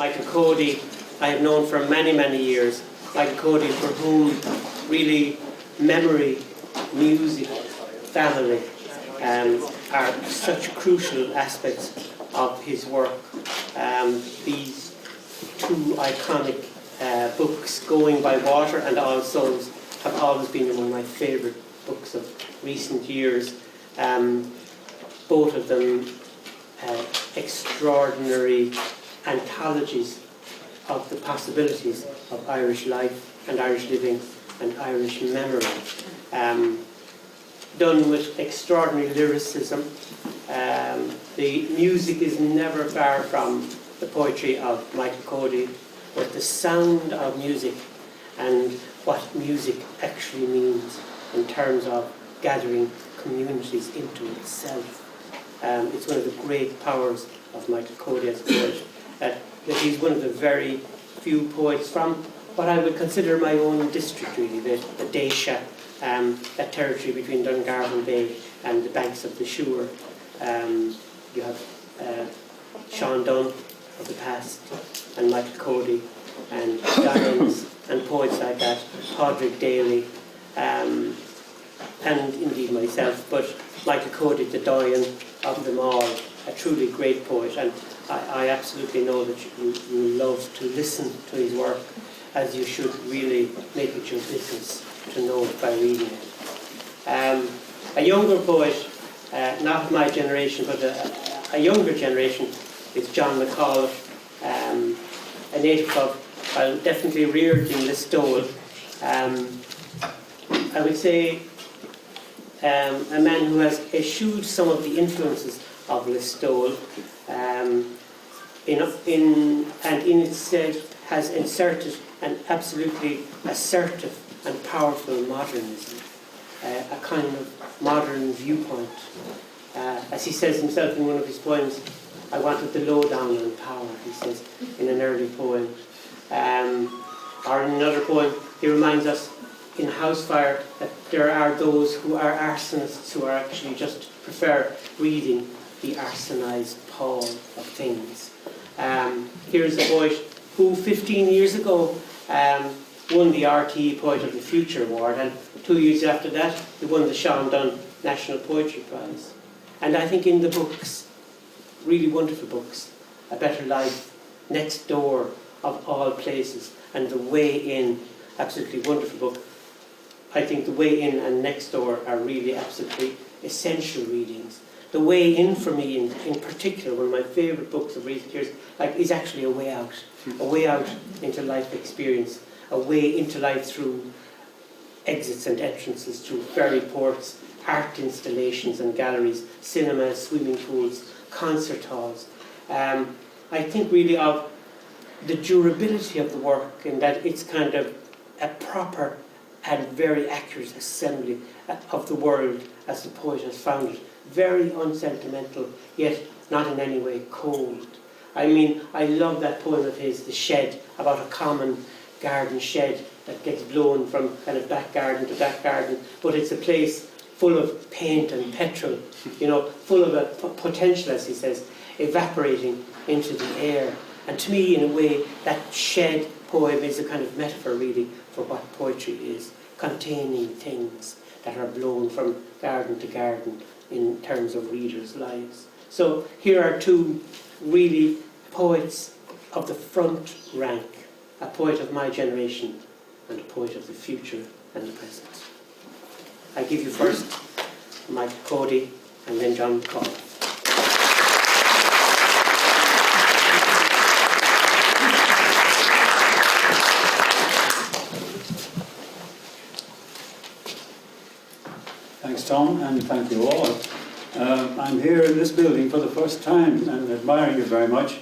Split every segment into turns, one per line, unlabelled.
Michael Coady, I have known for many, many years. Michael Coady, for whom really memory, music, family are such crucial aspects of his work. These two iconic books, Going by Water and All Souls, have always been one of my favourite books of recent years. Both of them extraordinary anthologies of the possibilities of Irish life and Irish living and Irish memory. Done with extraordinary lyricism. The music is never far from the poetry of Michael Coady, but the sound of music and what music actually means in terms of gathering communities into itself. It's one of the great powers of Michael Coady as a poet, that he's one of the very few poets from what I would consider my own district, really, the Daisha, that territory between Dungarvan Bay and the banks of the Suir. You have Sean Dunne of the past, and Michael Coady, and Dianes, and poets like that, Padraig Daly, and indeed myself, but Michael Coady, the doyen of them all, a truly great poet, and I absolutely know that you love to listen to his work, as you should really make it your business to know it by reading it. A younger poet, not of my generation, but a younger generation, is John McAuliffe, a native of, well, definitely reared in Listowel. I would say a man who has eschewed some of the influences of Listowel, and in its stead has inserted an absolutely assertive and powerful modernism, a kind of modern viewpoint. As he says himself in one of his poems, I wanted the lowdown on power, he says in an early poem. Or in another poem, he reminds us in Housefire that there are those who are arsonists who are actually just prefer reading the arsonised pall of things. Here's a poet who 15 years ago won the RTE Poet of the Future Award, and 2 years after that he won the Sean Dunne National Poetry Prize. And I think in the books, really wonderful books, A Better Life, Next Door, Of All Places, and The Way In, absolutely wonderful book. I think The Way In and Next Door are really absolutely essential readings. The Way In, for me in particular, one of my favourite books of recent years, is actually a way out into life experience, a way into life through exits and entrances, through ferry ports, art installations and galleries, cinemas, swimming pools, concert halls. I think really of the durability of the work, in that it's kind of a proper and very accurate assembly of the world as the poet has found it. Very unsentimental, yet not in any way cold. I mean, I love that poem of his, The Shed, about a common garden shed that gets blown from kind of back garden to back garden, but it's a place full of paint and petrol, full of a potential, as he says, evaporating into the air. And to me, in a way, that shed poem is a kind of metaphor, really, for what poetry is, containing things that are blown from garden to garden in terms of readers' lives. So here are two really poets of the front rank, a poet of my generation and a poet of the future and the present. I give you first Michael Coady and then John McCauliffe.
Thanks, Tom, and thank you all. I'm here in this building for the first time and admiring it very much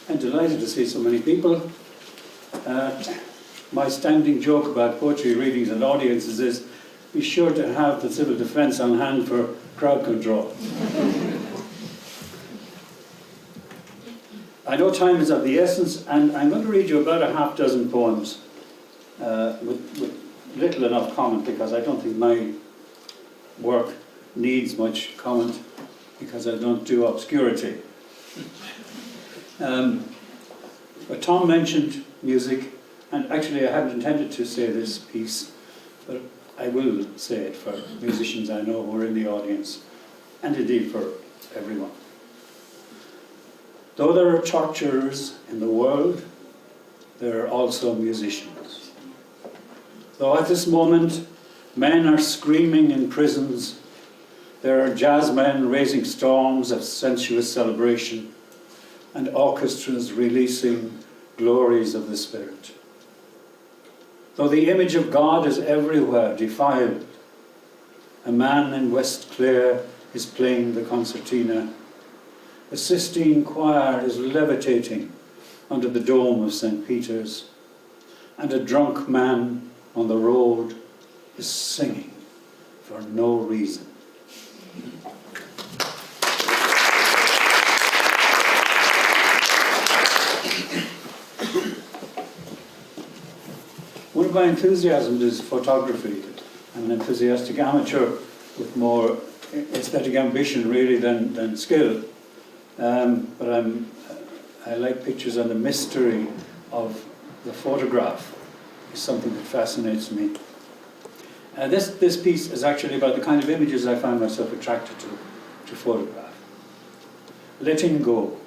and delighted to see so many people. My standing joke about poetry readings and audiences is be sure to have the civil defence on hand for crowd control. I know time is of the essence, and I'm going to read you about a half dozen poems with little enough comment, because I don't think my work needs much comment, because I don't do obscurity. But Tom mentioned music, and actually I hadn't intended to say this piece, but I will say it for musicians I know who are in the audience, and indeed for everyone. Though there are torturers in the world, there are also musicians. Though at this moment men are screaming in prisons, there are jazzmen raising storms of sensuous celebration and orchestras releasing glories of the spirit. Though the image of God is everywhere defiled, a man in West Clare is playing the concertina. The Sistine Choir is levitating under the dome of St. Peter's, and a drunk man on the road is singing for no reason. One of my enthusiasms is photography. I'm an enthusiastic amateur with more aesthetic ambition really than skill. But I like pictures, and the mystery of the photograph is something that fascinates me. This piece is actually about the kind of images I find myself attracted to photograph. Letting go.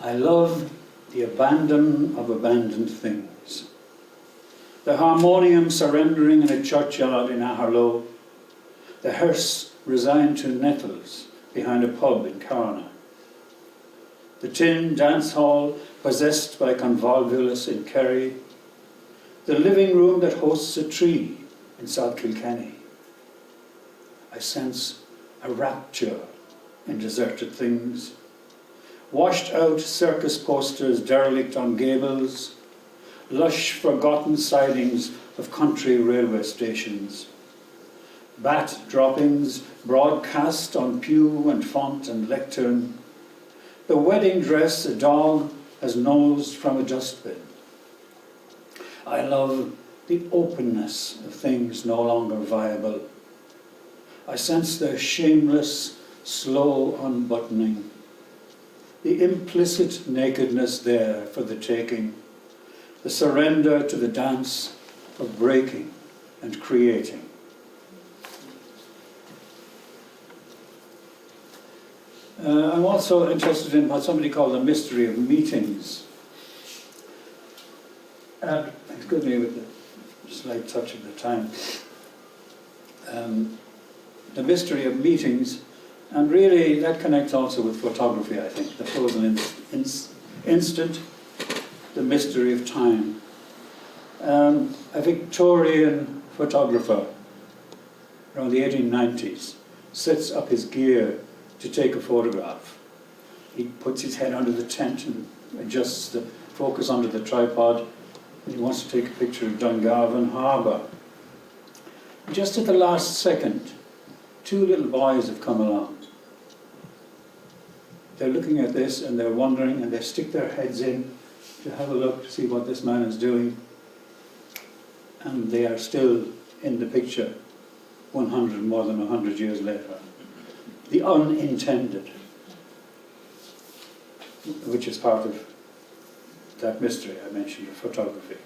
I love the abandon of abandoned things. The harmonium surrendering in a churchyard in Aherlow. The hearse resigned to nettles behind a pub in Carrickon. The tin dance hall possessed by convolvulus in Kerry. The living room that hosts a tree in South Kilkenny. I sense a rapture in deserted things. Washed out circus posters derelict on gables. Lush forgotten sidings of country railway stations. Bat droppings broadcast on pew and font and lectern. The wedding dress a dog has nosed from a dustbin. I love the openness of things no longer viable. I sense their shameless, slow unbuttoning. The implicit nakedness there for the taking. The surrender to the dance of breaking and creating. I'm also interested in what somebody called the mystery of meetings. Excuse me with the slight touch of the time. The mystery of meetings, and really that connects also with photography, I think. The frozen instant, the mystery of time. A Victorian photographer around the 1890s sets up his gear to take a photograph. He puts his head under the tent and adjusts the focus onto the tripod. He wants to take a picture of Dungarvan Harbour. Just at the last second, two little boys have come along. They're looking at this and they're wondering, and they stick their heads in to have a look to see what this man is doing. And they are still in the picture more than 100 years later. The unintended, which is part of that mystery I mentioned of photography.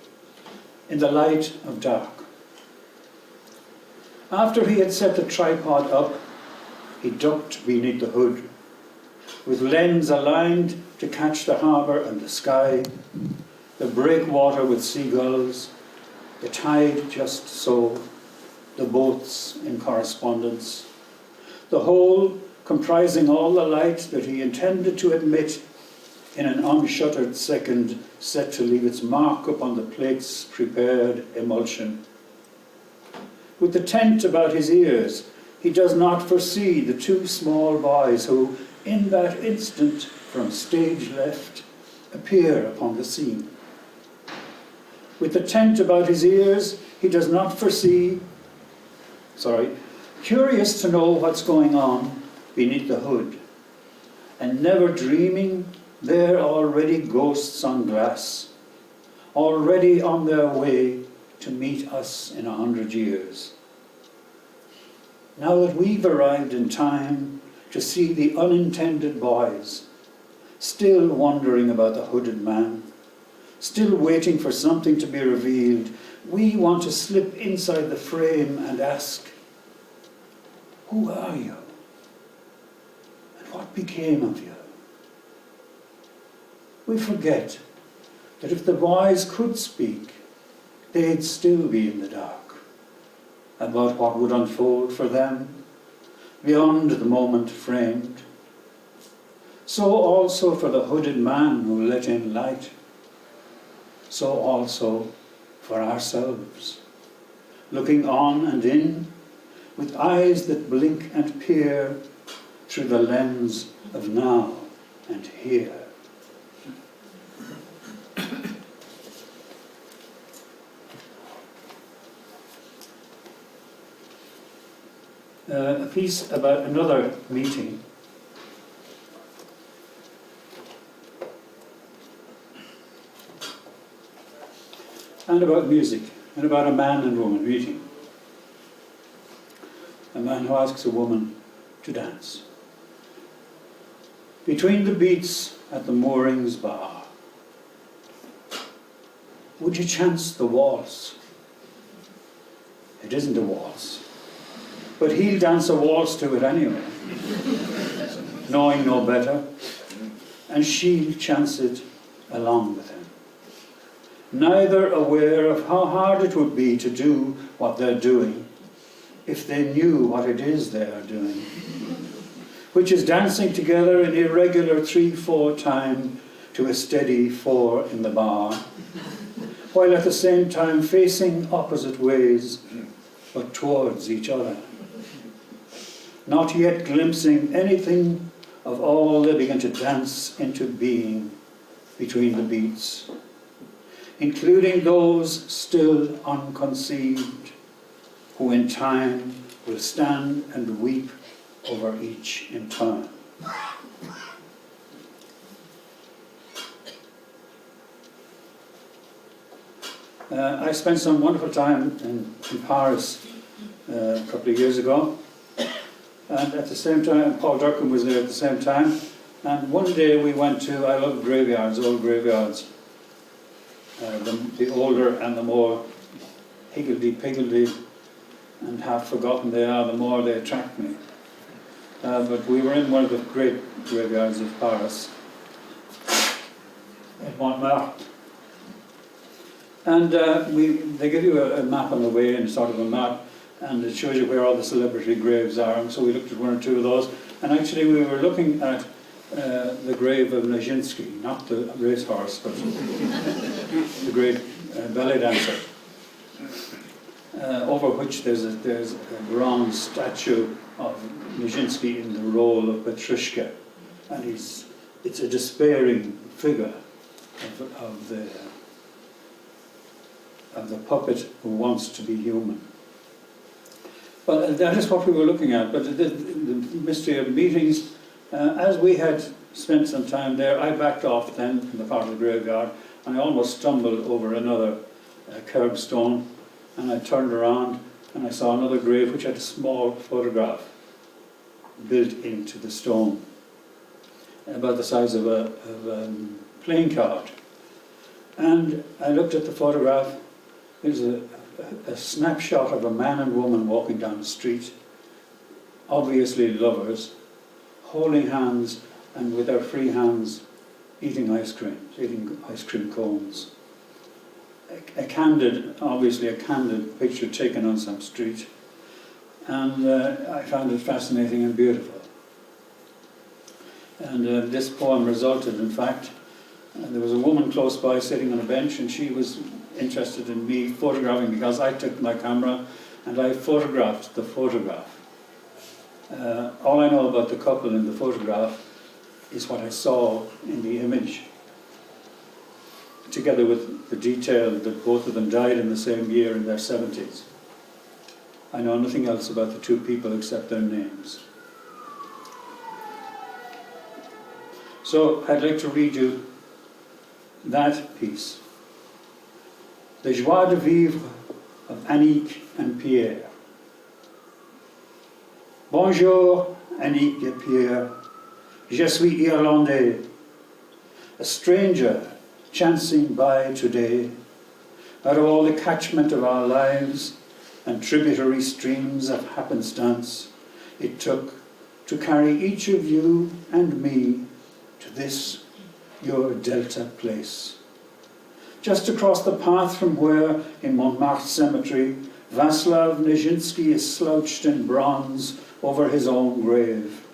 In the light of dark. After he had set the tripod up, he ducked beneath the hood, with lens aligned to catch the harbour and the sky, the breakwater with seagulls, the tide just so, the boats in correspondence, the whole comprising all the light that he intended to admit in an unshuttered second, set to leave its mark upon the plate's prepared emulsion. With the tent about his ears, he does not foresee the two small boys who, in that instant, from stage left, appear upon the scene. With the tent about his ears, he does not foresee, curious to know what's going on beneath the hood, and never dreaming there already ghosts on glass, already on their way to meet us in 100 years. Now that we've arrived in time to see the unintended boys, still wondering about the hooded man, still waiting for something to be revealed, we want to slip inside the frame and ask, who are you? And what became of you? We forget that if the boys could speak, they'd still be in the dark about what would unfold for them beyond the moment framed. So also for the hooded man who let in light, so also for ourselves, looking on and in with eyes that blink and peer through the lens of now and here. A piece about another meeting. And about music, and about a man and woman meeting. A man who asks a woman to dance. Between the beats at the moorings bar, would you chance the waltz? It isn't a waltz, but he'll dance a waltz to it anyway, knowing no better, and she'll chance it along with him. Neither aware of how hard it would be to do what they're doing if they knew what it is they are doing, which is dancing together in irregular 3/4 time to a steady 4 in the bar, while at the same time facing opposite ways, but towards each other, not yet glimpsing anything of all they begin to dance into being between the beats, including those still unconceived, who in time will stand and weep over each in turn. I spent some wonderful time in Paris a couple of years ago, and at the same time, Paul Durkin was there at the same time, and one day we went to, I love graveyards, old graveyards, the older and the more higgledy-piggledy and half forgotten they are, the more they attract me. But we were in one of the great graveyards of Paris, at Montmartre. And they give you a map on the way in, sort of a map, and it shows you where all the celebrity graves are. And so we looked at one or two of those, and actually we were looking at the grave of Nijinsky, not the racehorse, but the great ballet dancer, over which there's a bronze statue of Nijinsky in the role of Petrushka, and it's a despairing figure of the puppet who wants to be human. But that is what we were looking at. But the mystery of meetings, as we had spent some time there, I backed off then from the part of the graveyard, and I almost stumbled over another curbstone, and I turned around and I saw another grave which had a small photograph built into the stone, about the size of a playing card. And I looked at the photograph. There's a snapshot of a man and woman walking down the street, obviously lovers, holding hands and with their free hands eating ice cream cones. Obviously a candid picture taken on some street, and I found it fascinating and beautiful. And this poem resulted, in fact, there was a woman close by sitting on a bench, and she was interested in me photographing because I took my camera and I photographed the photograph. All I know about the couple in the photograph is what I saw in the image, together with the detail that both of them died in the same year in their 70s. I know nothing else about the two people except their names. So I'd like to read you that piece. The joie de vivre of Annick and Pierre. Bonjour, Annick et Pierre. Je suis irlandais. a stranger chancing by today, out of all the catchment of our lives and tributary streams of happenstance it took to carry each of you and me to this your Delta place. Just across the path from where, in Montmartre Cemetery, Václav Nijinsky is slouched in bronze over his own grave,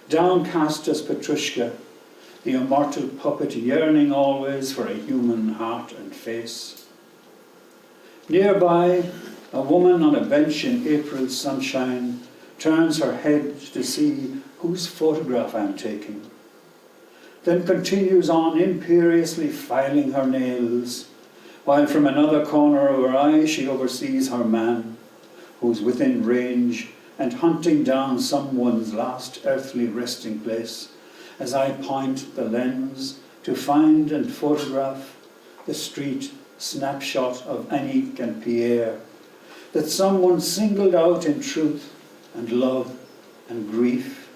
downcast as Petrushka, the immortal puppet yearning always for a human heart and face. Nearby, a woman on a bench in April sunshine turns her head to see whose photograph I'm taking, then continues on imperiously filing her nails, while from another corner of her eye she oversees her man, who's within range and hunting down someone's last earthly resting place, as I point the lens to find and photograph the street snapshot of Annick and Pierre that someone singled out in truth and love and grief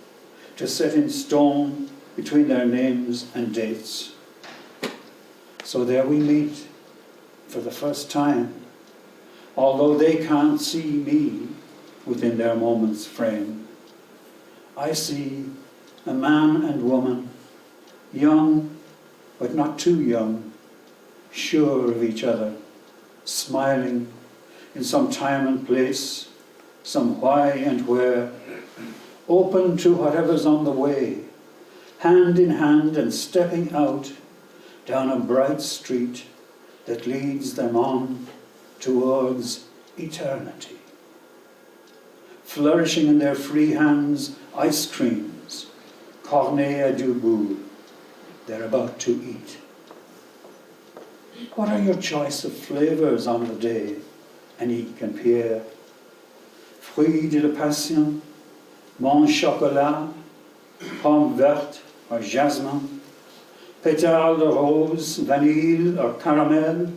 to set in stone between their names and dates. So there we meet for the first time, although they can't see me within their moment's frame. I see a man and woman, young but not too young, sure of each other, smiling in some time and place, some why and where, open to whatever's on the way, hand in hand and stepping out down a bright street that leads them on towards eternity. Flourishing in their free hands ice creams, cornet du bout, they're about to eat. What are your choice of flavours on the day, Annick and Pierre? Fruits de la passion, mange chocolat, pomme verte or jasmin, pétales de rose, vanille or caramel,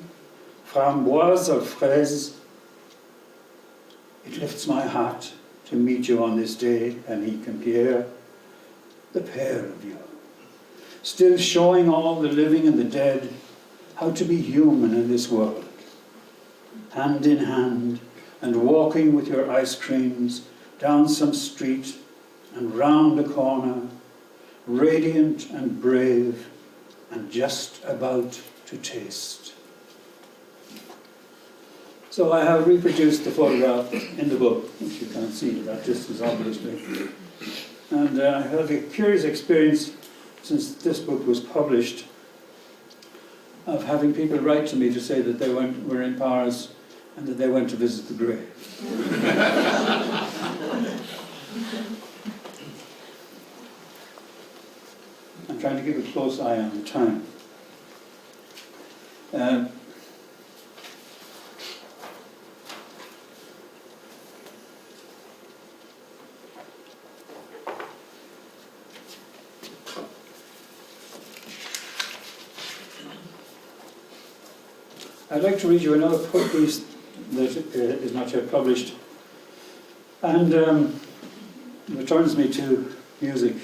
framboise or fraise. It lifts my heart to meet you on this day, Annick and Pierre, the pair of you, still showing all the living and the dead how to be human in this world, hand in hand and walking with your ice creams down some street and round a corner, radiant and brave and just about to taste. So I have reproduced the photograph in the book, which you can't see at that distance, obviously. And I had a curious experience since this book was published of having people write to me to say that they were in Paris and that they went to visit the grave. I'm trying to keep a close eye on the time. I'd like to read you another piece that is not yet published and returns me to music.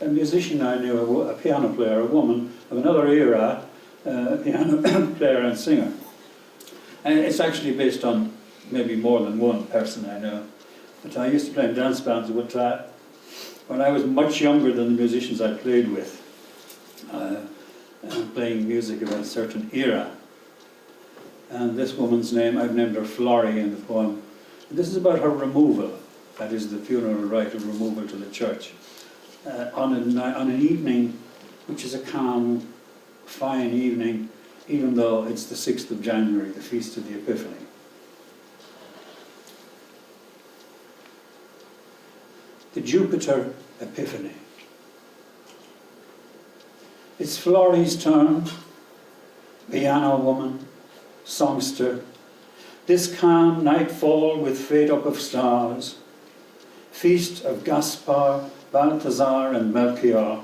A musician I knew, a piano player, a woman of another era, a piano player and singer. And it's actually based on maybe more than one person I know. But I used to play in dance bands with when I was much younger than the musicians I played with, playing music of a certain era. And this woman's name, I've named her Florrie in the poem. And this is about her removal, that is the funeral rite of removal to the church, on an evening which is a calm, fine evening, even though it's the 6th of January, the Feast of the Epiphany. The Jupiter Epiphany. It's Florrie's turn, piano woman, songster, this calm nightfall with fade up of stars, feast of Gaspar, Balthazar and Melchior.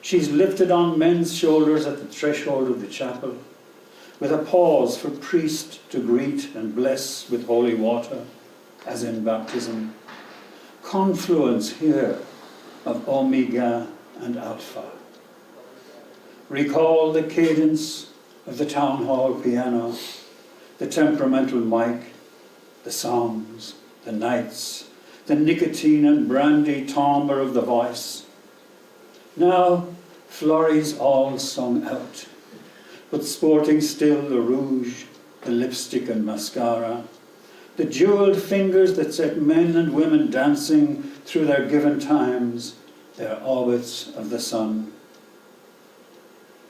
She's lifted on men's shoulders at the threshold of the chapel, with a pause for priest to greet and bless with holy water, as in baptism. Confluence here of Omega and Alpha. Recall the cadence of the town hall piano, the temperamental mic, the songs, the nights, the nicotine and brandy timbre of the voice. Now, Florrie's all sung out, but sporting still the rouge, the lipstick and mascara, the jewelled fingers that set men and women dancing through their given times, their orbits of the sun.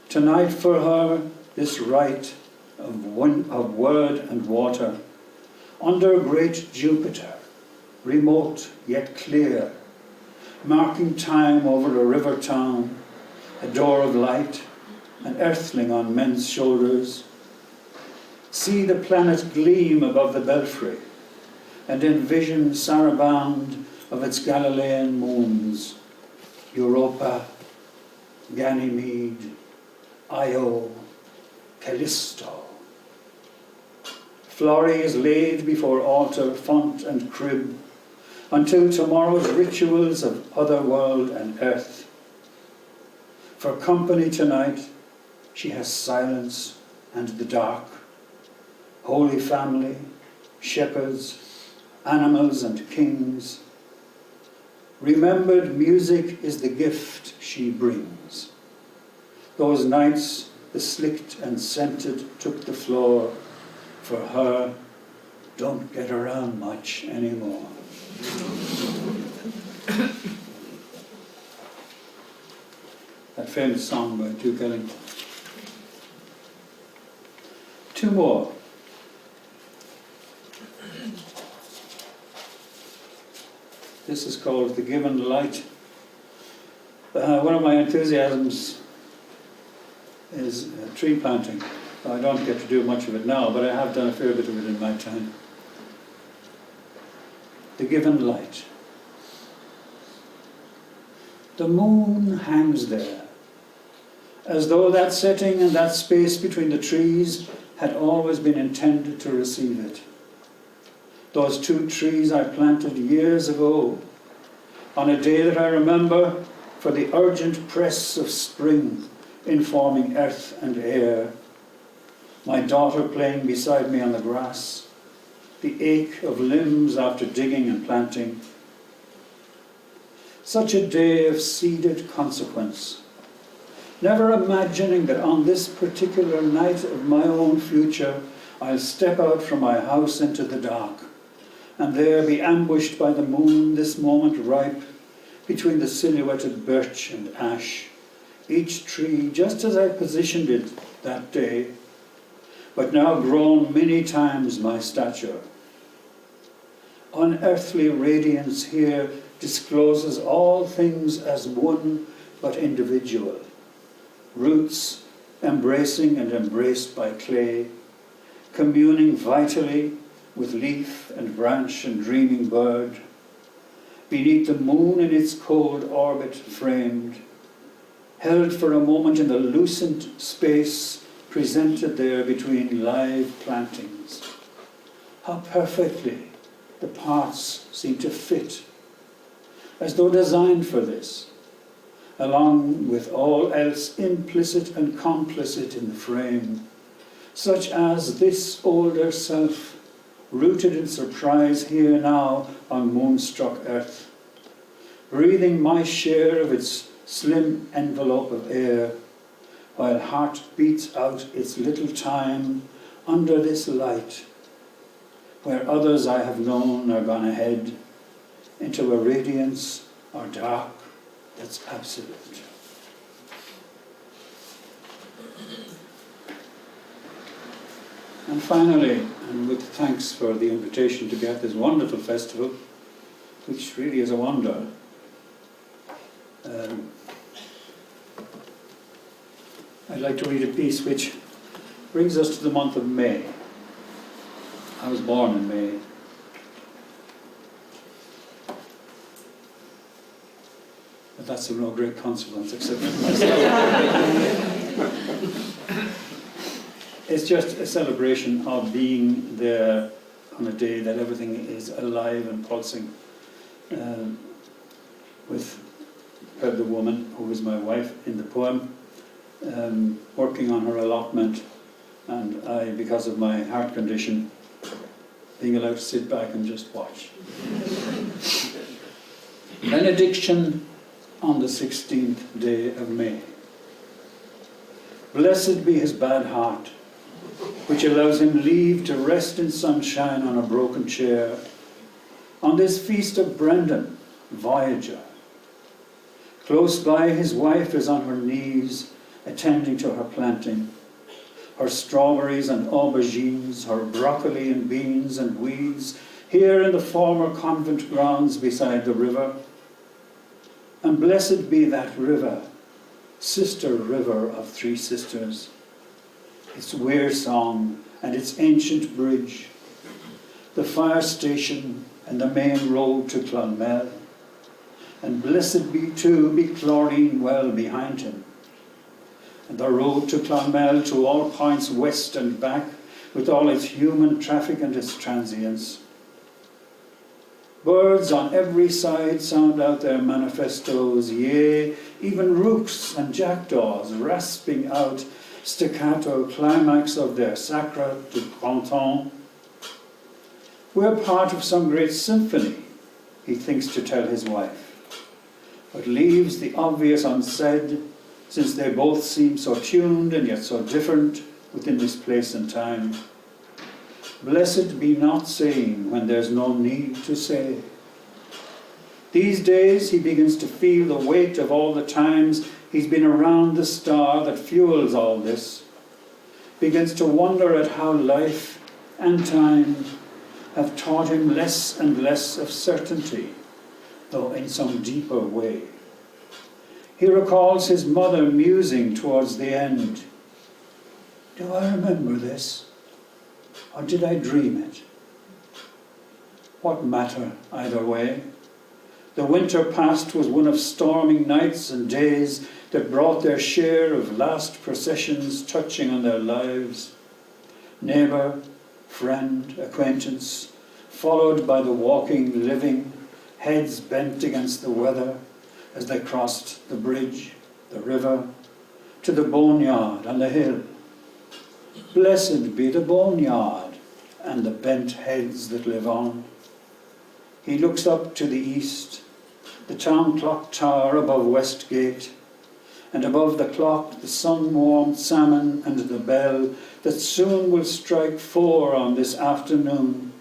Tonight for her, this rite of word and water, under great Jupiter, remote yet clear, marking time over a river town, a door of light, an earthling on men's shoulders. See the planet gleam above the belfry, and envision saraband of its Galilean moons, Europa, Ganymede, Io, Callisto. Florrie is laid before altar, font and crib, until tomorrow's rituals of other world and earth. For company tonight, she has silence and the dark, Holy Family, shepherds, animals and kings. Remembered music is the gift she brings. Those nights the slicked and scented took the floor, for her don't get around much anymore. That famous song by Duke Ellington. Two more. This is called The Given Light. One of my enthusiasms is tree planting. I don't get to do much of it now, but I have done a fair bit of it in my time. The Given Light. The moon hangs there, as though that setting and that space between the trees had always been intended to receive it. Those two trees I planted years ago, on a day that I remember for the urgent press of spring informing earth and air, my daughter playing beside me on the grass, the ache of limbs after digging and planting. Such a day of seeded consequence, never imagining that on this particular night of my own future I'll step out from my house into the dark, and there be ambushed by the moon, this moment ripe, between the silhouetted birch and ash, each tree just as I positioned it that day, but now grown many times my stature. Unearthly radiance here discloses all things as one but individual, roots embracing and embraced by clay, communing vitally with leaf and branch and dreaming bird, beneath the moon in its cold orbit framed, held for a moment in the lucent space presented there between live plantings. How perfectly the parts seem to fit, as though designed for this, along with all else implicit and complicit in the frame, such as this older self, rooted in surprise here now on moonstruck earth, breathing my share of its slim envelope of air, while heart beats out its little time under this light, where others I have known are gone ahead, into a radiance or dark that's absolute. And finally, and with thanks for the invitation to be at this wonderful festival, which really is a wonder, I'd like to read a piece which brings us to the month of May. I was born in May. But that's of no great consequence except for myself. It's just a celebration of being there on a day that everything is alive and pulsing. With the woman who is my wife in the poem, working on her allotment, and I, because of my heart condition, being allowed to sit back and just watch. Benediction on the 16th day of May. Blessed be his bad heart, which allows him leave to rest in sunshine on a broken chair, on this feast of Brendan, voyager. Close by, his wife is on her knees, attending to her planting, her strawberries and aubergines, her broccoli and beans and weeds, here in the former convent grounds beside the river. And blessed be that river, sister river of three sisters, its weir song and its ancient bridge, the fire station and the main road to Clonmel. And blessed be too be Chlorine well behind him, and the road to Clonmel to all points west and back, with all its human traffic and its transients. Birds on every side sound out their manifestos, yea, even rooks and jackdaws rasping out staccato climax of their sacre du printemps. We're part of some great symphony, he thinks to tell his wife, but leaves the obvious unsaid, since they both seem so tuned and yet so different within this place and time. Blessed be not saying when there's no need to say. These days he begins to feel the weight of all the times he's been around the star that fuels all this, begins to wonder at how life and time have taught him less and less of certainty, though in some deeper way. He recalls his mother musing towards the end. Do I remember this? Or did I dream it? What matter either way? The winter past was one of storming nights and days that brought their share of last processions touching on their lives. Neighbour, friend, acquaintance, followed by the walking living, heads bent against the weather as they crossed the bridge, the river, to the boneyard on the hill. Blessed be the boneyard and the bent heads that live on. He looks up to the east, the town clock tower above Westgate, and above the clock the sun-warmed salmon and the bell that soon will strike 4 on this afternoon.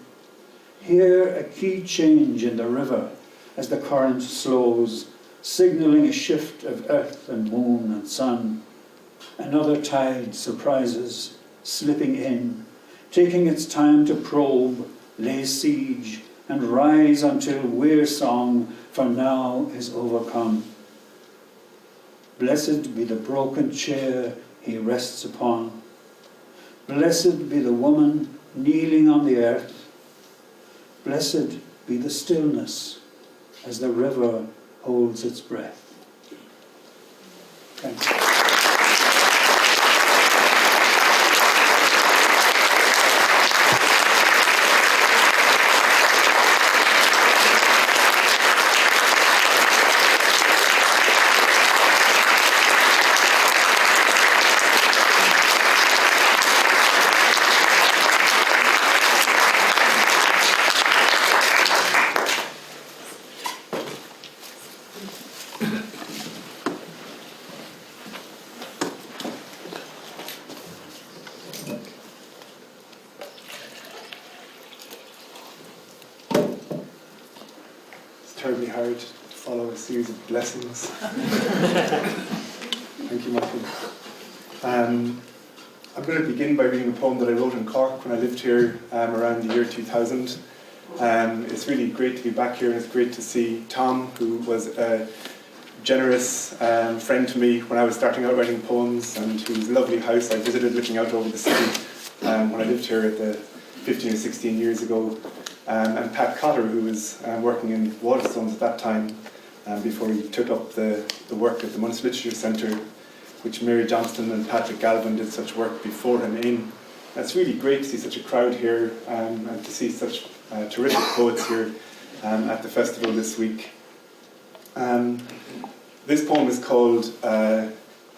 Here a key change in the river as the current slows, signalling a shift of earth and moon and sun. Another tide surprises, slipping in, taking its time to probe, lay siege, and rise until weir song for now is overcome. Blessed be the broken chair he rests upon. Blessed be the woman kneeling on the earth. Blessed be the stillness as the river holds its breath. Thank you.
Terribly hard to follow a series of blessings. Thank you, Michael. I'm going to begin by reading a poem that I wrote in Cork when I lived here around the year 2000. It's really great to be back here, and it's great to see Tom, who was a generous friend to me when I was starting out writing poems, and whose lovely house I visited looking out over the city when I lived here at the 15 or 16 years ago. And Pat Cotter, who was working in Waterstones at that time, before he took up the work at the Munster Literature Centre, which Mary Johnston and Patrick Galvin did such work before him in. And it's really great to see such a crowd here, and to see such terrific poets here at the festival this week. This poem is called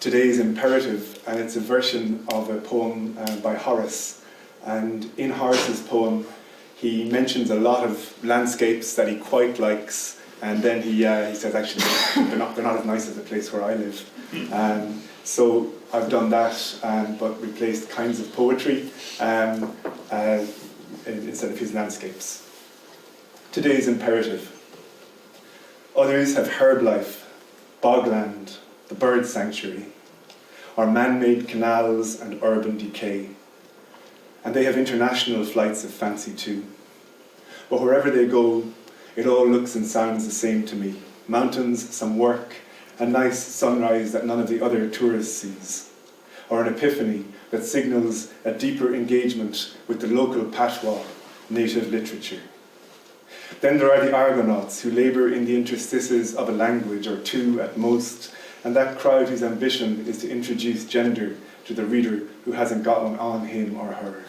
Today's Imperative, and it's a version of a poem by Horace. And in Horace's poem, he mentions a lot of landscapes that he quite likes, and then he says, actually, they're not as nice as the place where I live. So I've done that, but replaced kinds of poetry instead of his landscapes. Today's Imperative. Others have herb life, bogland, the bird sanctuary, or man-made canals and urban decay. And they have international flights of fancy too. But wherever they go, it all looks and sounds the same to me. Mountains, some work, a nice sunrise that none of the other tourists sees, or an epiphany that signals a deeper engagement with the local patois, native literature. Then there are the Argonauts who labour in the interstices of a language or two at most, and that crowd whose ambition is to introduce gender to the reader who hasn't got one on him or her.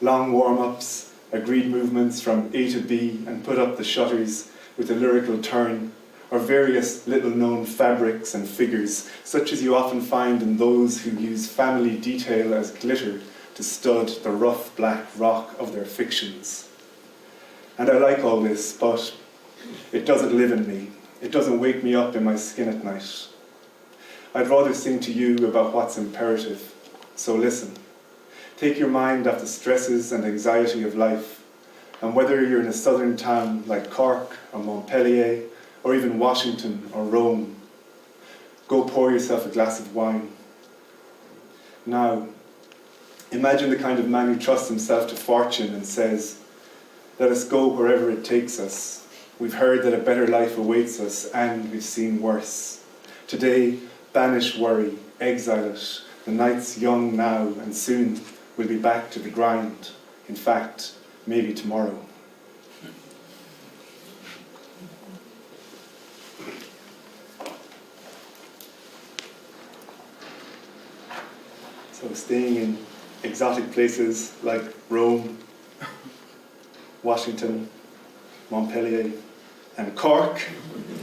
Long warm-ups, agreed movements from A to B and put up the shutters with a lyrical turn, or various little-known fabrics and figures, such as you often find in those who use family detail as glitter to stud the rough black rock of their fictions. And I like all this, but it doesn't live in me. It doesn't wake me up in my skin at night. I'd rather sing to you about what's imperative, so listen. Take your mind off the stresses and anxiety of life, and whether you're in a southern town like Cork or Montpellier, or even Washington or Rome, go pour yourself a glass of wine. Now, imagine the kind of man who trusts himself to fortune and says, let us go wherever it takes us. We've heard that a better life awaits us, and we've seen worse. Today, banish worry, exile it. The night's young now, and soon we'll be back to the grind. In fact, maybe tomorrow. So staying in exotic places like Rome, Washington, Montpellier, and Cork.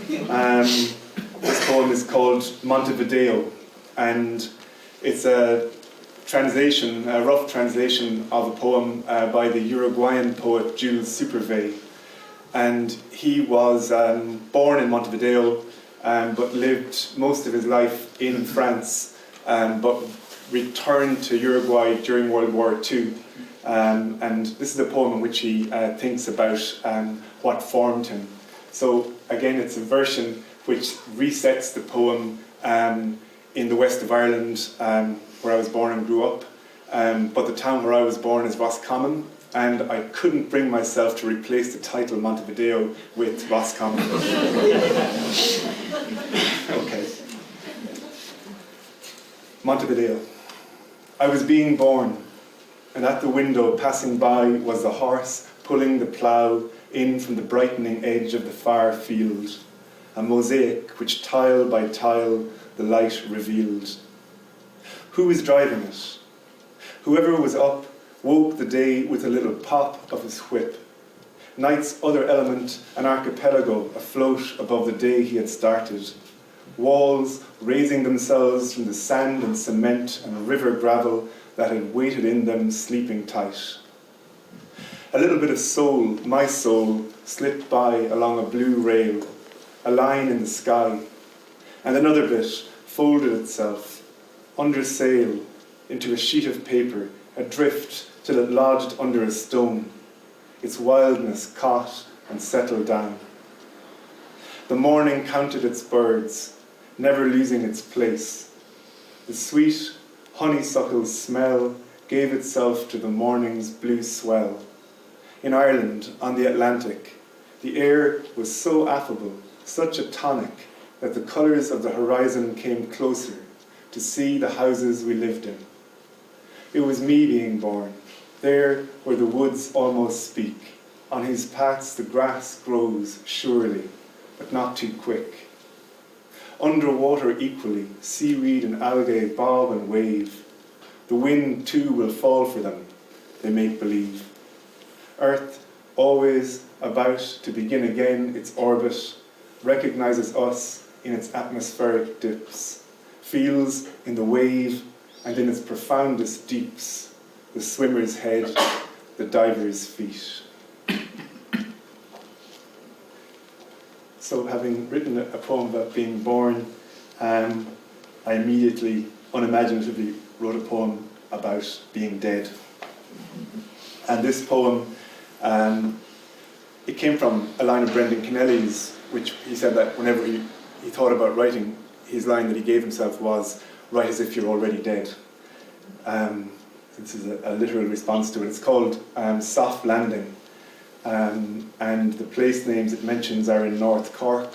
This poem is called Montevideo, and it's a translation, a rough translation of a poem by the Uruguayan poet Jules Supervé. And he was born in Montevideo, but lived most of his life in France, but returned to Uruguay during World War II. And this is a poem in which he thinks about what formed him. So again, it's a version which resets the poem in the west of Ireland, where I was born and grew up. But the town where I was born is Roscommon, and I couldn't bring myself to replace the title Montevideo with Roscommon. Okay. Montevideo. I was being born, and at the window passing by was the horse pulling the plough in from the brightening edge of the far field, a mosaic which tile by tile the light revealed. Who was driving it? Whoever was up woke the day with a little pop of his whip. Night's other element, an archipelago afloat above the day he had started. Walls raising themselves from the sand and cement and river gravel that had waited in them sleeping tight. A little bit of soul, my soul, slipped by along a blue rail, a line in the sky, and another bit folded itself, under sail, into a sheet of paper, adrift till it lodged under a stone, its wildness caught and settled down. The morning counted its birds, never losing its place. The sweet honeysuckle smell gave itself to the morning's blue swell. In Ireland, on the Atlantic, the air was so affable, such a tonic, that the colours of the horizon came closer to see the houses we lived in. It was me being born, there where the woods almost speak. On his paths the grass grows surely, but not too quick. Underwater equally, seaweed and algae bob and wave. The wind too will fall for them, they make believe. Earth, always about to begin again its orbit, recognises us in its atmospheric dips, feels in the wave and in its profoundest deeps, the swimmer's head, the diver's feet. So having written a poem about being born, I immediately, unimaginatively, wrote a poem about being dead. And this poem, it came from a line of Brendan Kennelly's, which he said that whenever he thought about writing, his line that he gave himself was, "Write as if you're already dead." This is a literal response to it. It's called Soft Landing. And the place names it mentions are in North Cork,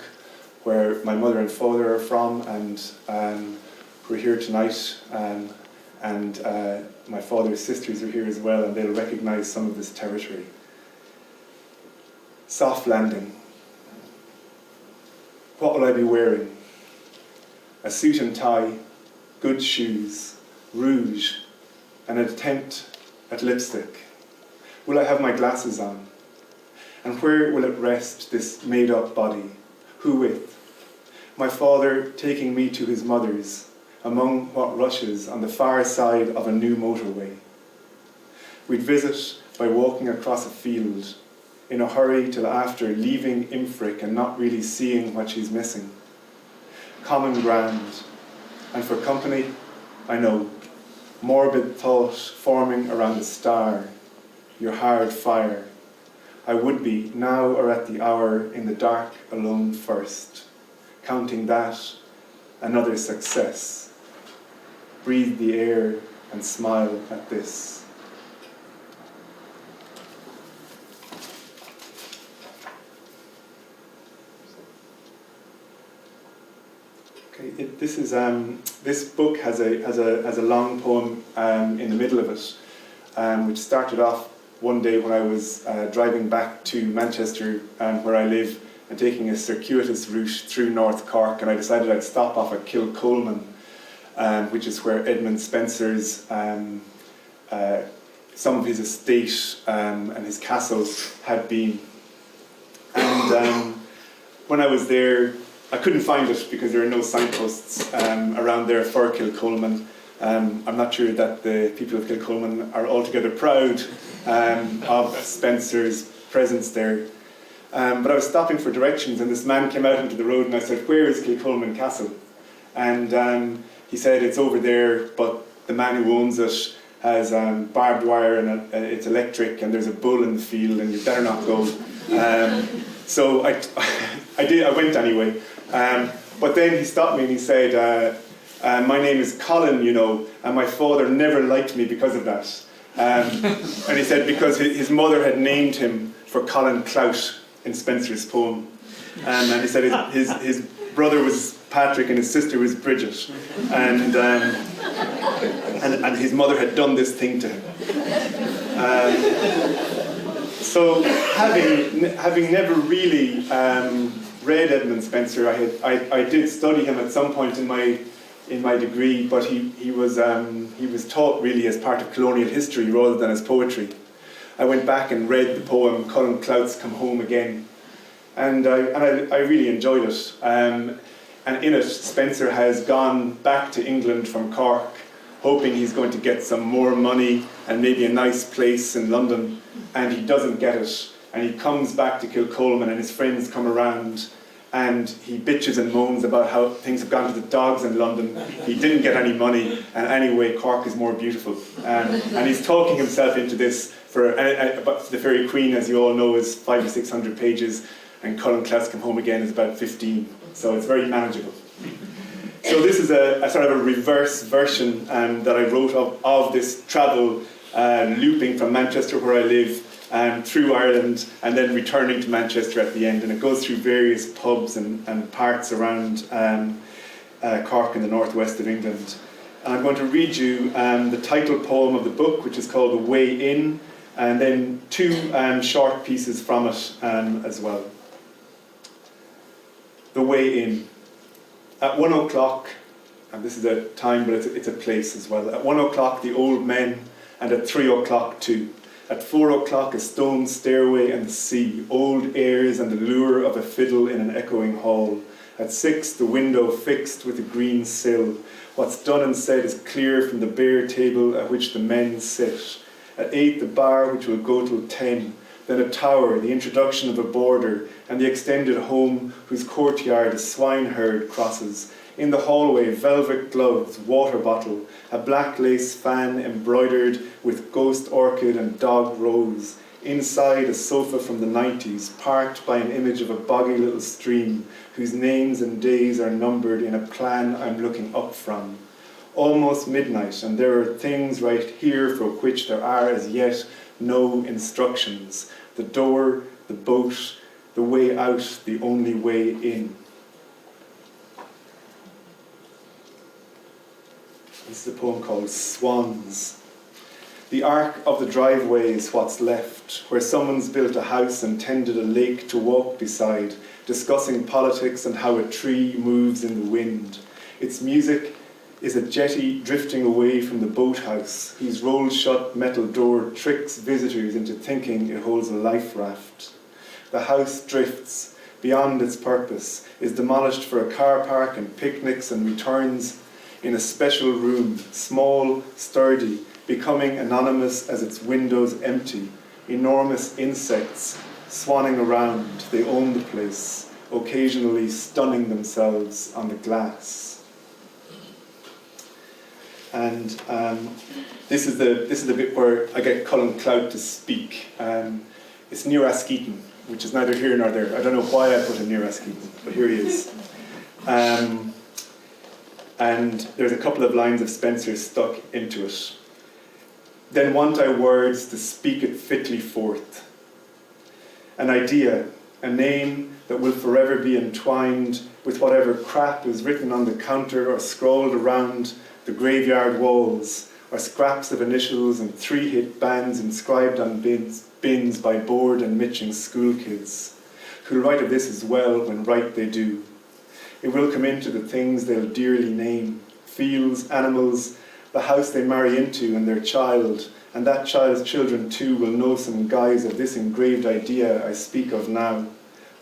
where my mother and father are from, and we're here tonight. And my father's sisters are here as well, and they'll recognise some of this territory. Soft landing. What will I be wearing? A suit and tie, good shoes, rouge, and an attempt at lipstick. Will I have my glasses on? And where will it rest, this made-up body? Who with? My father taking me to his mother's, among what rushes on the far side of a new motorway. We'd visit by walking across a field, in a hurry till after, leaving Imfric and not really seeing what she's missing. Common ground, and for company, I know, morbid thought forming around a star, your hard fire. I would be, now or at the hour, in the dark alone first, counting that another success. Breathe the air and smile at this. Okay, this book has a long poem in the middle of it, which started off one day when I was driving back to Manchester, where I live, and taking a circuitous route through North Cork, and I decided I'd stop off at Kilcolman, which is where Edmund Spenser's, some of his estate and his castle had been. And when I was there, I couldn't find it because there are no signposts around there for Kilcolman. I'm not sure that the people of Kilcolman are altogether proud of Spenser's presence there. But I was stopping for directions, and this man came out into the road, and I said, "Where is Kilcolman Castle?" And he said, "It's over there, but the man who owns it has barbed wire, and it's electric, and there's a bull in the field, and you better not go." So I went anyway. But then he stopped me and he said, "My name is Colin, you know, and my father never liked me because of that." And he said because his mother had named him for Colin Clout in Spenser's poem. And he said his brother was Patrick and his sister was Bridget. And his mother had done this thing to him. So having never really read Edmund Spenser, I did study him at some point in my degree, but he was taught really as part of colonial history rather than as poetry. I went back and read the poem Colin Clout's Come Home Again, and I really enjoyed it. And in it, Spenser has gone back to England from Cork, hoping he's going to get some more money and maybe a nice place in London, and he doesn't get it. And he comes back to Kilcolman, and his friends come around, and he bitches and moans about how things have gone to the dogs in London. He didn't get any money, and anyway, Cork is more beautiful. And he's talking himself into this for The Fairy Queen, as you all know, is 500 or 600 pages, and Colin Clout's Come Home Again is about 15, so it's very manageable. So this is a sort of a reverse version that I wrote of this travel, looping from Manchester, where I live, through Ireland, and then returning to Manchester at the end, and it goes through various pubs and parts around Cork in the northwest of England. And I'm going to read you the title poem of the book, which is called The Way In, and then two short pieces from it as well. The Way In. At 1 o'clock, and this is a time, but it's a place as well. At 1 o'clock, the old men, and at 3 o'clock too. At 4 o'clock, a stone stairway and the sea, old airs and the lure of a fiddle in an echoing hall. At 6, the window fixed with a green sill. What's done and said is clear from the bare table at which the men sit. At 8, the bar which will go till 10. Then a tower, the introduction of a border, and the extended home whose courtyard a swineherd crosses. In the hallway, velvet gloves, water bottle, a black lace fan embroidered with ghost orchid and dog rose. Inside, a sofa from the 90s, parked by an image of a boggy little stream, whose names and days are numbered in a plan I'm looking up from. Almost midnight, and there are things right here for which there are as yet no instructions. The door, the boat, the way out, the only way in. This is a poem called Swans. The arc of the driveway is what's left, where someone's built a house and tended a lake to walk beside, discussing politics and how a tree moves in the wind. Its music is a jetty drifting away from the boathouse, whose rolled-shut metal door tricks visitors into thinking it holds a life raft. The house drifts beyond its purpose, is demolished for a car park and picnics, and returns in a special room, small, sturdy, becoming anonymous as its windows empty. Enormous insects swanning around, they own the place, occasionally stunning themselves on the glass. And this is the bit where I get Colin Clout to speak. It's Near Askeaton, which is neither here nor there. I don't know why I put him near Askeaton, but here he is. And there's a couple of lines of Spencer stuck into it. Then want I words to speak it fitly forth. An idea, a name that will forever be entwined with whatever crap is written on the counter or scrawled around the graveyard walls, or scraps of initials and 3-hit bands inscribed on bins by bored and mitching school kids, who'll write of this as well when write they do. It will come into the things they'll dearly name, fields, animals, the house they marry into and their child, and that child's children too will know some guise of this engraved idea I speak of now.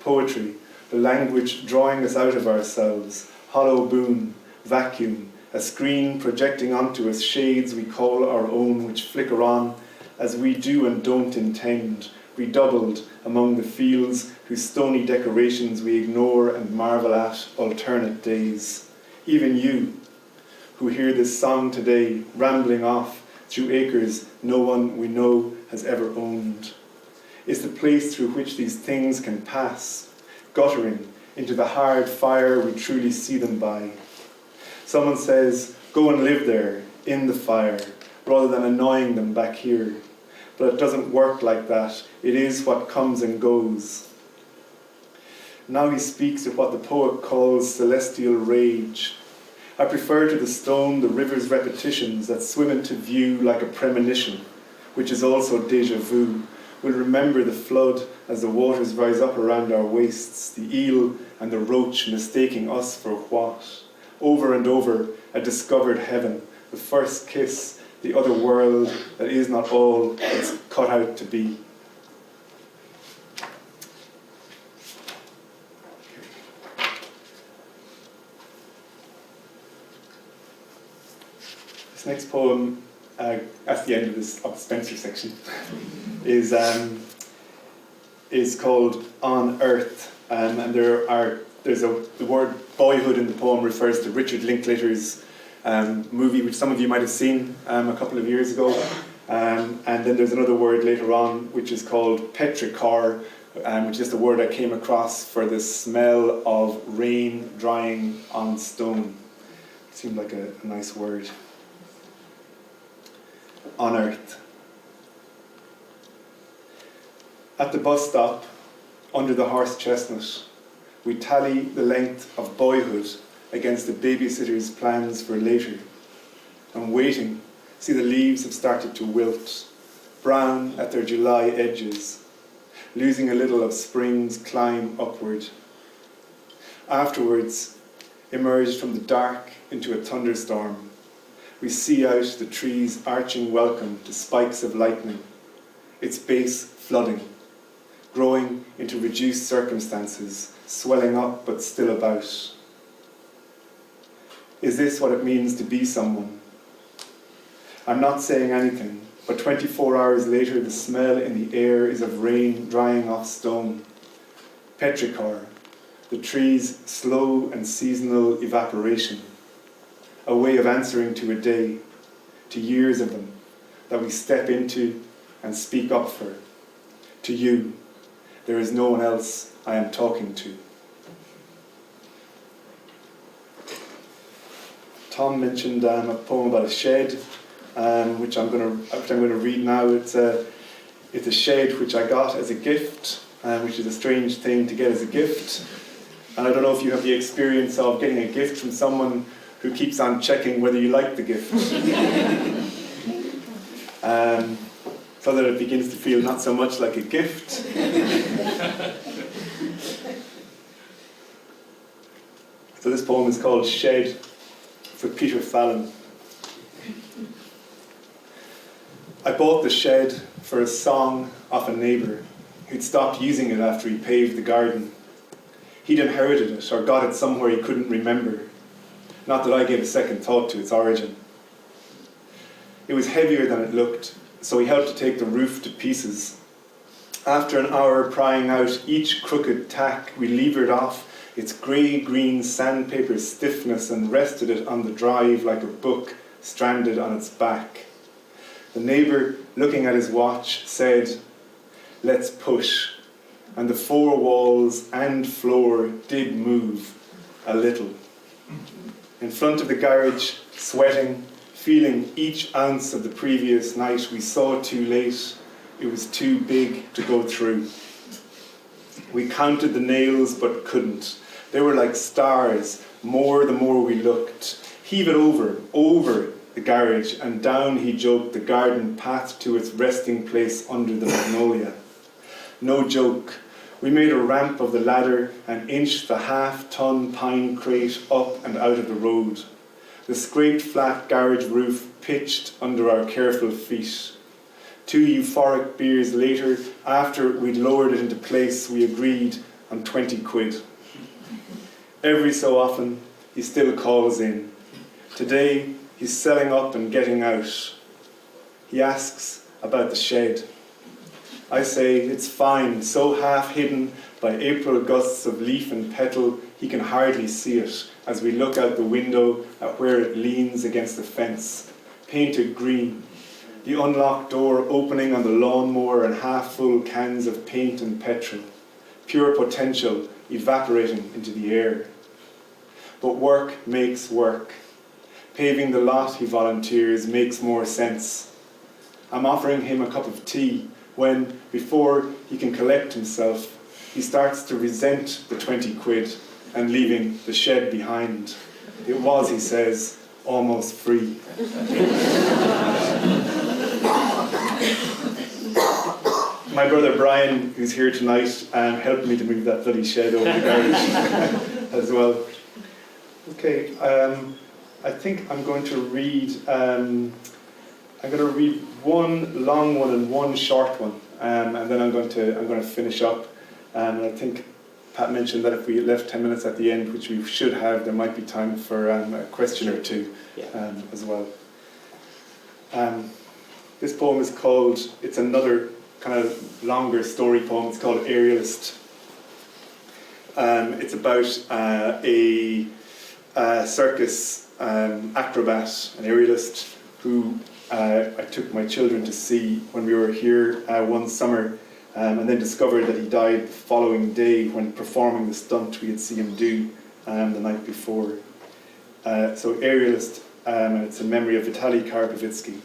Poetry, the language drawing us out of ourselves, hollow boon, vacuum, a screen projecting onto us shades we call our own, which flicker on as we do and don't intend, redoubled among the fields whose stony decorations we ignore and marvel at alternate days. Even you, who hear this song today, rambling off through acres no one we know has ever owned, is the place through which these things can pass, guttering into the hard fire we truly see them by. Someone says, go and live there, in the fire, rather than annoying them back here. But it doesn't work like that. It is what comes and goes. Now he speaks of what the poet calls celestial rage. I prefer to the stone the river's repetitions that swim into view like a premonition, which is also déjà vu. We'll remember the flood as the waters rise up around our waists, the eel and the roach mistaking us for what? Over and over, a discovered heaven, the first kiss, the other world that is not all it's cut out to be. This next poem, at the end of the Spencer section, is called On Earth, and the word boyhood in the poem refers to Richard Linklater's movie, which some of you might have seen a couple of years ago. And then there's another word later on, which is called petrichor, which is the word I came across for the smell of rain drying on stone. It seemed like a nice word. On Earth. At the bus stop, under the horse chestnut, we tally the length of boyhood against the babysitter's plans for later. And waiting, see the leaves have started to wilt, brown at their July edges, losing a little of spring's climb upward. Afterwards, emerged from the dark into a thunderstorm, we see out the tree's arching welcome to spikes of lightning, its base flooding, growing into reduced circumstances, swelling up but still about. Is this what it means to be someone? I'm not saying anything, but 24 hours later the smell in the air is of rain drying off stone. Petrichor, the tree's slow and seasonal evaporation. A way of answering to a day, to years of them, that we step into and speak up for. To you, there is no one else I am talking to. Tom mentioned a poem about a shed, which I'm going to read now. It's a shed which I got as a gift, which is a strange thing to get as a gift. And I don't know if you have the experience of getting a gift from someone who keeps on checking whether you like the gift. So that it begins to feel not so much like a gift. So this poem is called Shed, for Peter Fallon. I bought the shed for a song off a neighbour who'd stopped using it after he paved the garden. He'd inherited it or got it somewhere he couldn't remember. Not that I gave a second thought to its origin. It was heavier than it looked, so he helped to take the roof to pieces. After an hour prying out each crooked tack, we levered off its grey-green sandpaper stiffness and rested it on the drive like a book stranded on its back. The neighbour, looking at his watch, said, "Let's push," and the four walls and floor did move a little. In front of the garage, sweating, feeling each ounce of the previous night, we saw too late. It was too big to go through. We counted the nails but couldn't. They were like stars, more the more we looked. Heave it over the garage, and down he joked the garden path to its resting place under the magnolia. No joke. We made a ramp of the ladder and inched the half-ton pine crate up and out of the road. The scraped flat garage roof pitched under our careful feet. 2 euphoric beers later, after we'd lowered it into place, we agreed on 20 quid. Every so often, he still calls in. Today, he's selling up and getting out. He asks about the shed. I say it's fine, so half hidden by April gusts of leaf and petal, he can hardly see it as we look out the window at where it leans against the fence, painted green. The unlocked door opening on the lawnmower and half-full cans of paint and petrol. Pure potential evaporating into the air. But work makes work. Paving the lot, he volunteers, makes more sense. I'm offering him a cup of tea when, before he can collect himself, he starts to resent the 20 quid and leaving the shed behind. It was, he says, almost free. My brother Brian, who's here tonight, helped me to move that bloody shed over the garage as well. Okay, I think I'm going to read. One long one and one short one, and then I'm going to finish up. And I think Pat mentioned that if we left 10 minutes at the end, which we should have, there might be time for a question or two as well. This poem is called. It's another kind of longer story poem. It's called Aerialist. It's about a circus acrobat, an aerialist, who I took my children to see when we were here one summer, and then discovered that he died the following day when performing the stunt we had seen him do the night before. So Aerialist, and it's in memory of Vitaly Karpovitsky.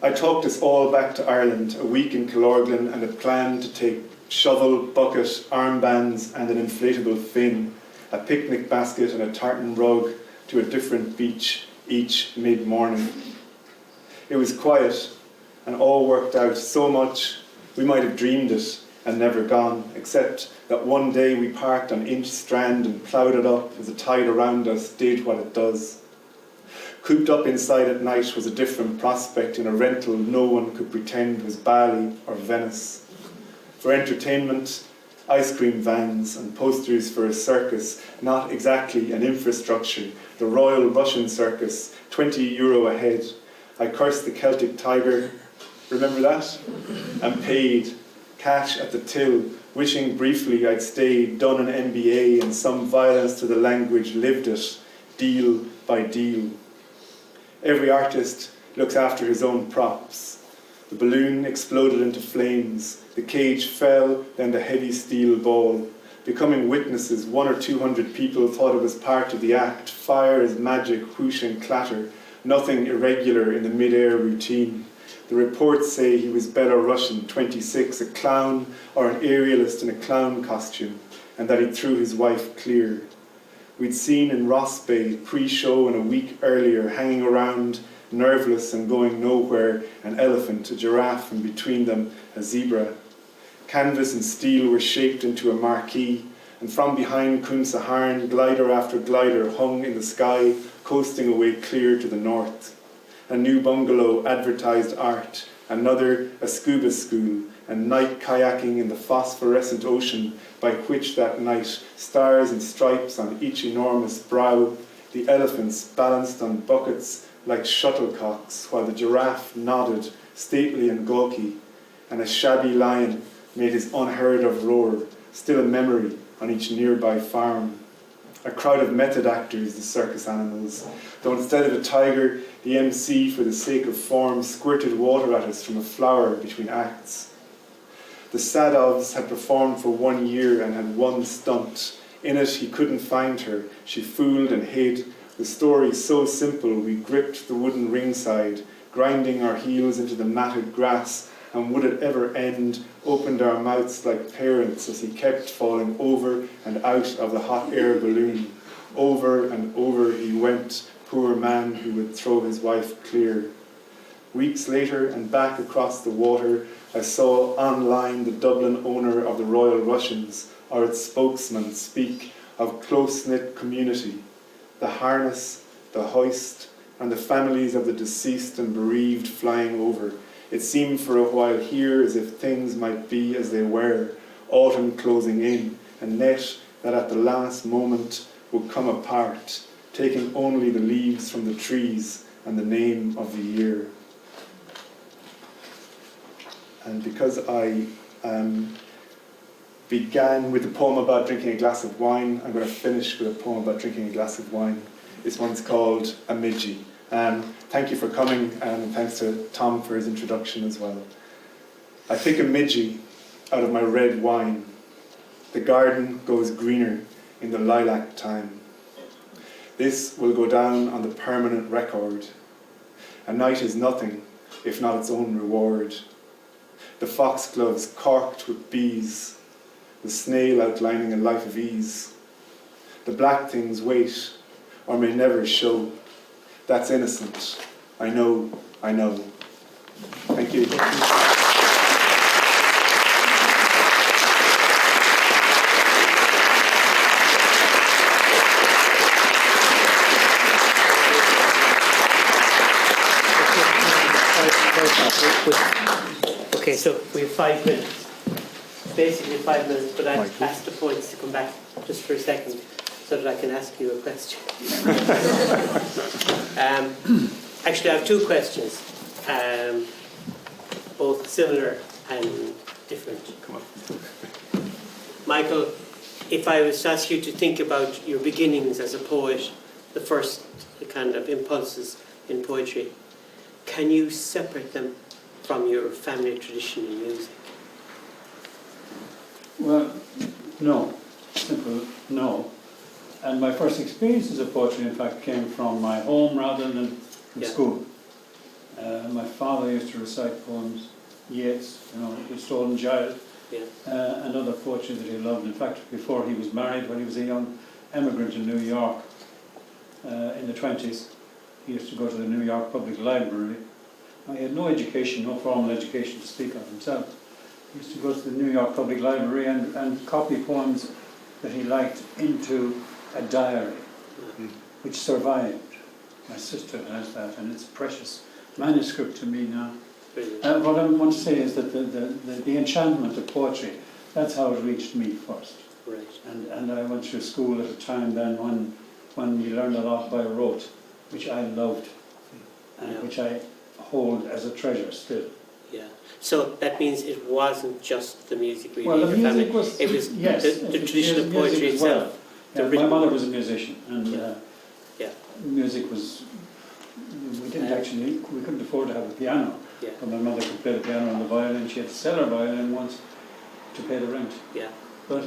I talked us all back to Ireland, a week in Killorglin, and a plan to take shovel, bucket, armbands and an inflatable fin, a picnic basket and a tartan rug to a different beach each mid-morning. It was quiet and all worked out so much we might have dreamed it and never gone, except that one day we parked on Inch Strand and ploughed it up as the tide around us did what it does. Cooped up inside at night was a different prospect in a rental no one could pretend was Bali or Venice. For entertainment, ice cream vans and posters for a circus, not exactly an infrastructure, the Royal Russian Circus, €20 a head. I cursed the Celtic tiger, remember that? And paid, cash at the till, wishing briefly I'd stayed, done an MBA and some violence to the language, lived it, deal by deal. Every artist looks after his own props. The balloon exploded into flames, the cage fell, then the heavy steel ball. Becoming witnesses, 100 or 200 people thought it was part of the act. Fire is magic, whoosh and clatter, nothing irregular in the mid-air routine. The reports say he was Belarusian, 26, a clown or an aerialist in a clown costume, and that he threw his wife clear. We'd seen in Ross Bay, pre-show and a week earlier, hanging around, nerveless and going nowhere, an elephant, a giraffe, and between them, a zebra. Canvas and steel were shaped into a marquee, and from behind Cúm Saharn, glider after glider hung in the sky, coasting away clear to the north. A new bungalow advertised art, another a scuba school, and night kayaking in the phosphorescent ocean by which that night, stars and stripes on each enormous brow, the elephants balanced on buckets like shuttlecocks, while the giraffe nodded, stately and gawky, and a shabby lion made his unheard-of roar, still a memory on each nearby farm. A crowd of method actors, the circus animals, though instead of a tiger, the MC, for the sake of form, squirted water at us from a flower between acts. The Sadovs had performed for 1 year and had one stunt. In it, he couldn't find her. She fooled and hid. The story so simple, we gripped the wooden ringside, grinding our heels into the matted grass, and would it ever end, opened our mouths like parents as he kept falling over and out of the hot air balloon. Over and over he went, poor man who would throw his wife clear. Weeks later, and back across the water, I saw online the Dublin owner of the Royal Russians, or its spokesman, speak of close-knit community, the harness, the hoist, and the families of the deceased and bereaved flying over. It seemed for a while here as if things might be as they were, autumn closing in, a net that at the last moment would come apart, taking only the leaves from the trees and the name of the year. And because I began with a poem about drinking a glass of wine, I'm going to finish with a poem about drinking a glass of wine. This one's called A Midgie. Thank you for coming, and thanks to Tom for his introduction as well. I pick a midgie out of my red wine. The garden goes greener in the lilac time. This will go down on the permanent record. A night is nothing, if not its own reward. The foxgloves corked with bees, the snail outlining a life of ease. The black things wait, or may never show. That's innocent. I know, I know. Thank you.
Okay, so we have 5 minutes. Basically 5 minutes, but I've asked the poets to come back just for a second so that I can ask you a question. Actually, I have 2 questions, both similar and different.
Come on.
Michael, if I was to ask you to think about your beginnings as a poet, the first kind of impulses in poetry, can you separate them from your family tradition in music?
Well, no. Simple no. And my first experiences of poetry, in fact, came from my home rather than from school. My father used to recite poems, Yeats, The Stolen Child, and other poetry that he loved. In fact, before he was married, when he was a young emigrant in New York in the 20s, he used to go to the New York Public Library. He had no education, no formal education to speak of himself. He used to go to the New York Public Library and copy poems that he liked into a diary, which survived. My sister has that, and it's a precious manuscript to me now.
Brilliant.
What I want to say is that the enchantment of poetry, that's how it reached me first.
Right.
And I went through school at a time then when we learned a lot by rote, which I loved, and
Yeah.
which I hold as a treasure still.
Yeah. So that means it wasn't just the music really.
Well, the
in your
music
family.
was,
It was
yes,
the tradition of
music
poetry
as well.
itself. the
Yeah, my
written
mother
word.
was a musician, and
Yeah.
music was. We didn't actually. We couldn't afford to have a piano,
Yeah.
but my mother could play the piano and the violin. She had to sell her violin once to pay the rent.
Yeah.
But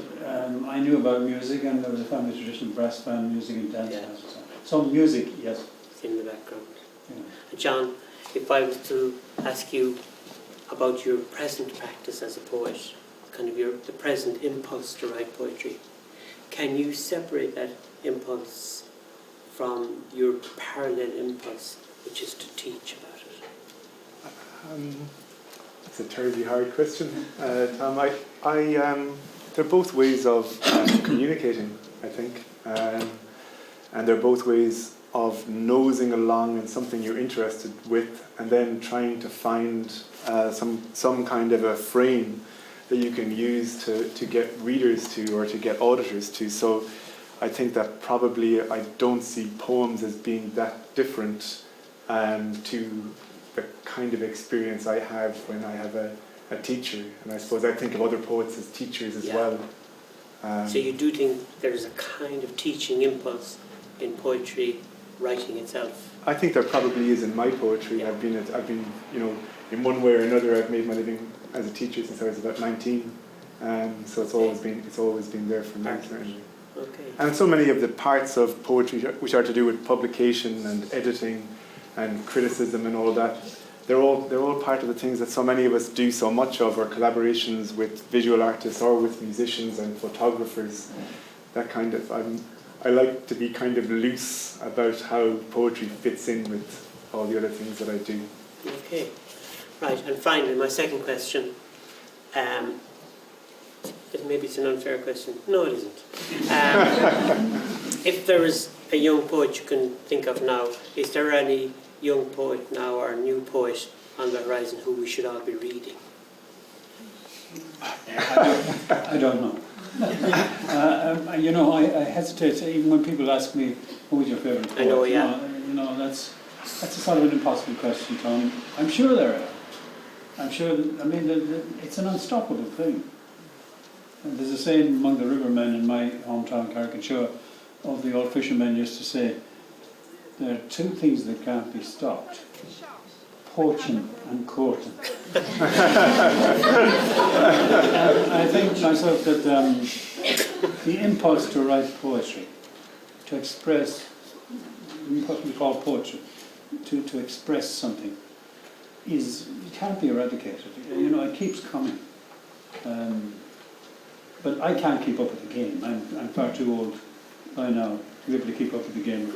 I knew about music, and there was a family tradition of brass band music and dance
Yeah.
bands and so on. So music, yes.
It's in the background.
Yeah.
John, if I was to ask you about your present practice as a poet, kind of the present impulse to write poetry, can you separate that impulse from your parallel impulse, which is to teach about it?
It's a terribly hard question, Tom. They're both ways of communicating, I think, and they're both ways of nosing along in something you're interested with, and then trying to find some kind of a frame that you can use to get readers to or to get auditors to. So I think that probably I don't see poems as being that different to the kind of experience I have when I have a teacher, and I suppose I think of other poets as teachers as
Yeah.
well.
So you do think there's a kind of teaching impulse in poetry writing itself?
I think there probably is in my poetry.
Yeah.
I've been, in one way or another, I've made my living as a teacher since I was about 19. So it's always been there for me. Certainly.
Okay.
And so many of the parts of poetry which are to do with publication and editing and criticism and all that, they're all part of the things that so many of us do so much of, or collaborations with visual artists or with musicians and photographers. That kind of, I like to be kind of loose about how poetry fits in with all the other things that I do.
Okay. Right, and finally, my second question. Maybe it's an unfair question. No, it isn't. If there is a young poet you can think of now, is there any young poet now or a new poet on the horizon who we should all be reading?
I don't know. I hesitate even when people ask me who is your favourite poet.
I know, yeah.
That's a sort of an impossible question, Tom. I'm sure there are. I'm sure. It's an unstoppable thing. And there's a saying among the rivermen in my hometown, Carrickon-Suir, of the old fishermen used to say, there are two things that can't be stopped: poaching and courting. I think myself that the impulse to write poetry, to express what we call poetry, to express something, it can't be eradicated. It keeps coming. But I can't keep up with the game. I'm far too old by now to be able to keep up with the game.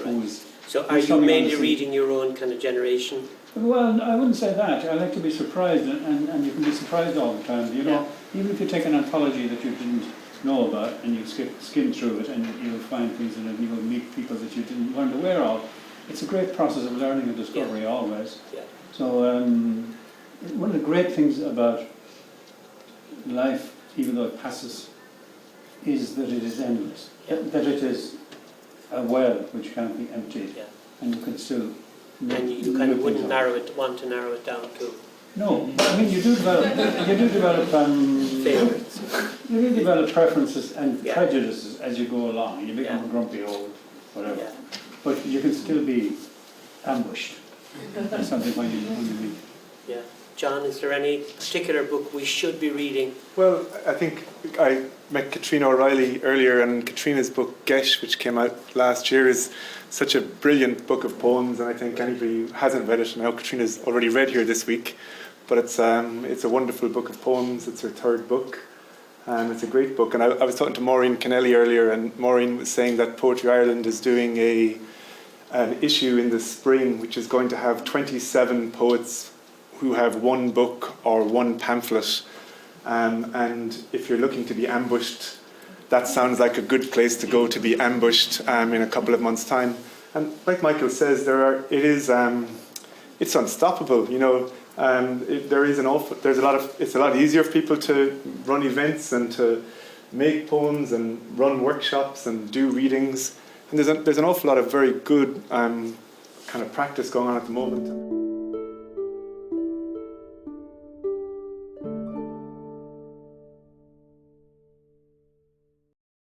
So are you mainly reading your own kind of generation?
Well, I wouldn't say that. I like to be surprised, and you can be surprised all the time.
Yeah.
Even if you take an anthology that you didn't know about and you skim through it, and you'll find things in it, and you'll meet people that you weren't aware of. It's a great process of learning and discovery always.
Yeah.
So one of the great things about life, even though it passes, is that it is endless.
Yeah.
That it is a well which can't be emptied,
Yeah.
and you can still.
And you kind of wouldn't want to narrow it down to
No, you do develop
favourites.
you do develop preferences and
Yeah.
prejudices as you go along. You become a grumpy old whatever,
Yeah.
but you can still be ambushed by something when you meet.
Yeah. John, is there any particular book we should be reading?
Well, I think I met Katrina O'Reilly earlier, and Katrina's book Gesh, which came out last year, is such a brilliant book of poems, and I think anybody who hasn't read it, and I know Katrina's already read here this week, but it's a wonderful book of poems. It's her third book, and it's a great book. And I was talking to Maureen Kennelly earlier, and Maureen was saying that Poetry Ireland is doing an issue in the spring which is going to have 27 poets who have one book or one pamphlet, and if you're looking to be ambushed, that sounds like a good place to go to be ambushed in a couple of months' time. And like Michael says, it's unstoppable. There's a lot of. It's a lot easier for people to run events and to make poems and run workshops and do readings. And there's an awful lot of very good kind of practice going on at the moment.